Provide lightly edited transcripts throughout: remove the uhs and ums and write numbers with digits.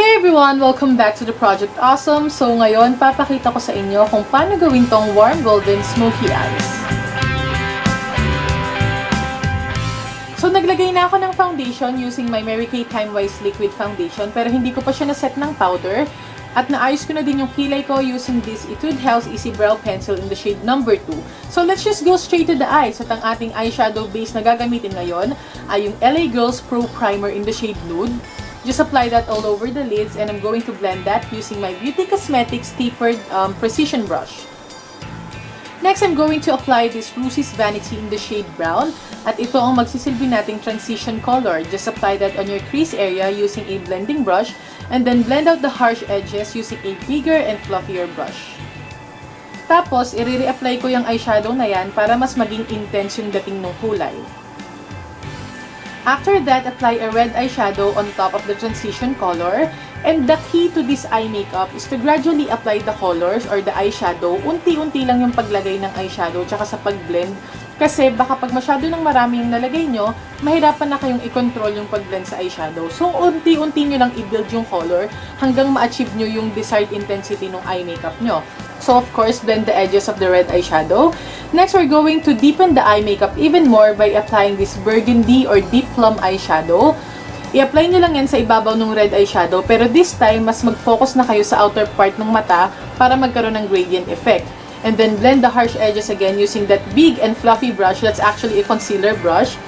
Hey everyone! Welcome back to the Project Awesome. So ngayon, papakita ko sa inyo kung paano gawin tong warm golden smoky eyes. So naglagay na ako ng foundation using my Mary Kay Timewise Liquid Foundation pero hindi ko pa siya na-set ng powder. At naayos ko na din yung kilay ko using this Etude House Easy Brow Pencil in the shade number 2. So let's just go straight to the eyes. At ang ating eyeshadow base na gagamitin ngayon ay yung LA Girls Pro Primer in the shade Nude. Just apply that all over the lids and I'm going to blend that using my Beauty Cosmetics Tapered Precision Brush. Next, I'm going to apply this Lucy's Vanity in the shade Brown. At ito ang magsisilbi nating transition color. Just apply that on your crease area using a blending brush and then blend out the harsh edges using a bigger and fluffier brush. Tapos, i-reapply ko yung eyeshadow na yan para mas maging intense yung dating ng kulay. After that, apply a red eyeshadow on top of the transition color. And the key to this eye makeup is to gradually apply the colors or the eyeshadow. Unti-unti lang yung paglagay ng eyeshadow tsaka sa pag-blend. Kasi baka pag masyado ng marami yung nalagay nyo, mahirapan na kayong i-control yung pag-blend sa eyeshadow. So, unti-unti nyo lang i-build yung color hanggang ma-achieve nyo yung desired intensity ng eye makeup nyo. So, of course, blend the edges of the red eyeshadow. Next, we're going to deepen the eye makeup even more by applying this burgundy or deep plum eyeshadow. I-apply nyo lang yan sa ibabaw ng red eyeshadow, pero this time, mas mag-focus na kayo sa outer part ng mata para magkaroon ng gradient effect. And then, blend the harsh edges again using that big and fluffy brush. That's actually a concealer brush.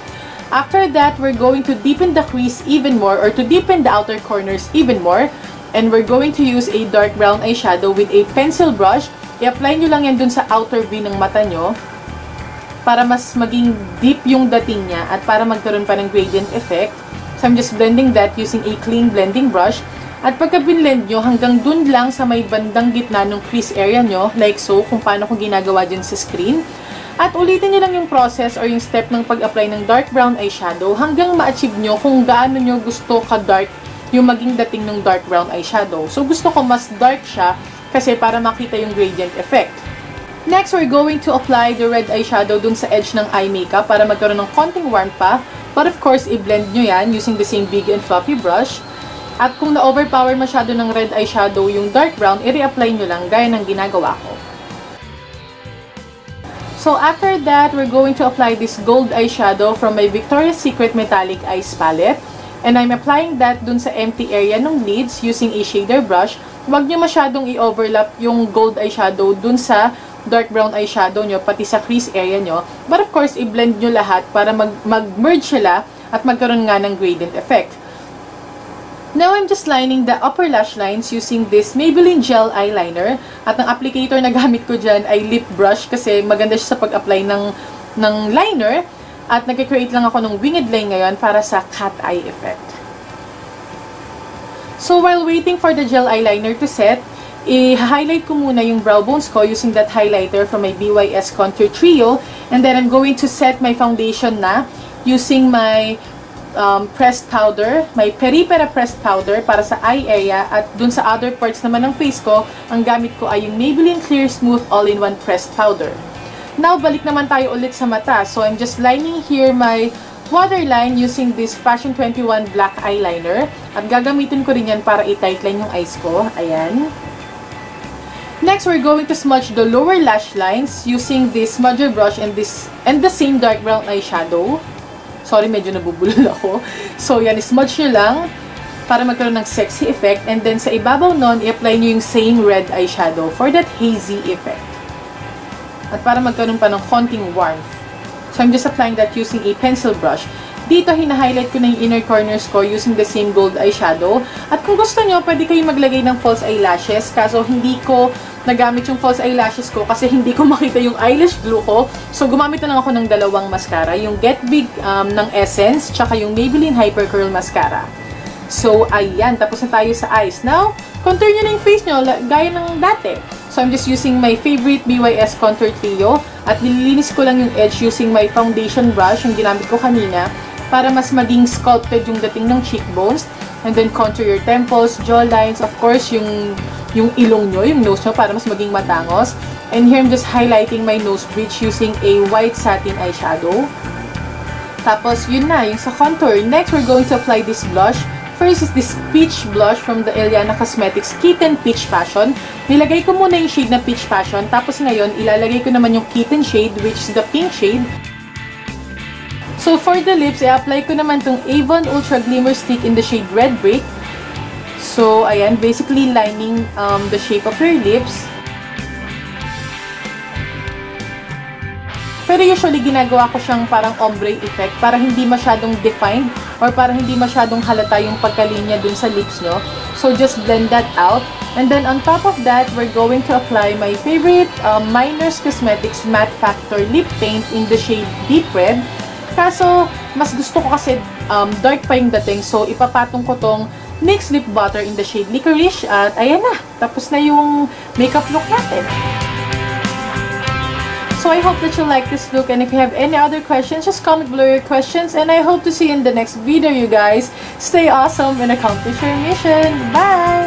After that, we're going to deepen the crease even more or to deepen the outer corners even more. And we're going to use a dark brown eyeshadow with a pencil brush. I-apply nyo lang yan dun sa outer V ng mata nyo para mas maging deep yung dating niya at para magkaroon pa ng gradient effect. So, I'm just blending that using a clean blending brush. At pagka binlend nyo, hanggang dun lang sa may bandang gitna ng crease area nyo, like so, kung paano ko ginagawa dyan sa screen. At ulitin nyo lang yung process or yung step ng pag-apply ng dark brown eyeshadow hanggang ma-achieve nyo kung gaano nyo gusto ka-dark yung maging dating ng dark brown eyeshadow. So, gusto ko mas dark siya kasi para makita yung gradient effect. Next, we're going to apply the red eyeshadow dun sa edge ng eye makeup para magkaroon ng konting warmth pa. But of course, i-blend nyo yan using the same big and fluffy brush. At kung na-overpower masyado ng red eyeshadow yung dark brown, i-reapply nyo lang gaya ng ginagawa ko. So after that, we're going to apply this gold eyeshadow from my Victoria's Secret Metallic Eyes Palette. And I'm applying that dun sa empty area ng lids using a shader brush. Huwag nyo masyadong i-overlap yung gold eyeshadow dun sa dark brown eyeshadow nyo, pati sa crease area nyo. But of course, i-blend nyo lahat para mag-merge sila at magkaroon nga ng gradient effect. Now, I'm just lining the upper lash lines using this Maybelline Gel Eyeliner. At ang applicator na gamit ko dyan ay lip brush kasi maganda siya sa pag-apply ng liner. At nag-create lang ako ng winged line ngayon para sa cat eye effect. So, while waiting for the gel eyeliner to set, i-highlight ko muna yung brow bones ko using that highlighter from my BYS Contour Trio. And then, I'm going to set my foundation na using my pressed powder, my Peri-Pera pressed powder para sa eye area. At dun sa other parts naman ng face ko, ang gamit ko ay yung Maybelline Clear Smooth All-in-One pressed powder. Now, balik naman tayo ulit sa mata. So, I'm just lining here my waterline using this Fashion 21 black eyeliner. At gagamitin ko rin yan para i-tightline yung eyes ko. Ayan. Next, we're going to smudge the lower lash lines using this smudger brush and the same dark brown eyeshadow. Sorry, medyo nabubulol ako. So, yan, smudge nyo lang para magkaroon ng sexy effect. And then, sa ibabaw nun, i-apply nyo yung same red eyeshadow for that hazy effect. At para magkaroon pa ng konting warmth. So, I'm just applying that using a pencil brush. Dito, hina-highlight ko na yung inner corners ko using the same gold eyeshadow. At kung gusto nyo, pwede kayong maglagay ng false eyelashes. Kaso, hindi ko nagamit yung false eyelashes ko kasi hindi ko makita yung eyelash glue ko. So, gumamit na lang ako ng dalawang mascara. Yung Get Big ng Essence, tsaka yung Maybelline Hyper Curl Mascara. So, ayan. Tapos na tayo sa eyes. Now, contour nyo na yung face nyo gaya ng dati. So, I'm just using my favorite BYS Contour Trio at nililinis ko lang yung edge using my foundation brush, yung ginamit ko kanina, para mas maging sculpted yung dating ng cheekbones. And then, contour your temples, jawlines, of course, yung ilong nyo, yung nose nyo, para mas maging matangos. And here, I'm just highlighting my nose bridge using a white satin eyeshadow. Tapos, yun na, yung sa contour. Next, we're going to apply this blush first is this peach blush from the Eliana Cosmetics Kitten Peach Passion. Nilagay ko muna yung shade na Peach Passion, tapos ngayon, ilalagay ko naman yung Kitten shade, which is the pink shade. So, for the lips, i-apply ko naman tong Avon Ultra Glimmer Stick in the shade Red Brick. So, ayan, basically lining the shape of your lips. Pero usually, ginagawa ko siyang parang ombre effect para hindi masyadong defined or para hindi masyadong halata yung pagkalinya dun sa lips nyo. So, just blend that out. And then, on top of that, we're going to apply my favorite Minors Cosmetics Matte Factor Lip Paint in the shade Deep Red. Kaso, mas gusto ko kasi dark pa yung dating. So, ipapatong ko tong NYX Lip Butter in the shade Licorice. At ayan na, tapos na yung makeup look natin. So I hope that you like this look, and if you have any other questions, just comment below your questions, and I hope to see you in the next video, you guys. Stay awesome and accomplish your mission. Bye!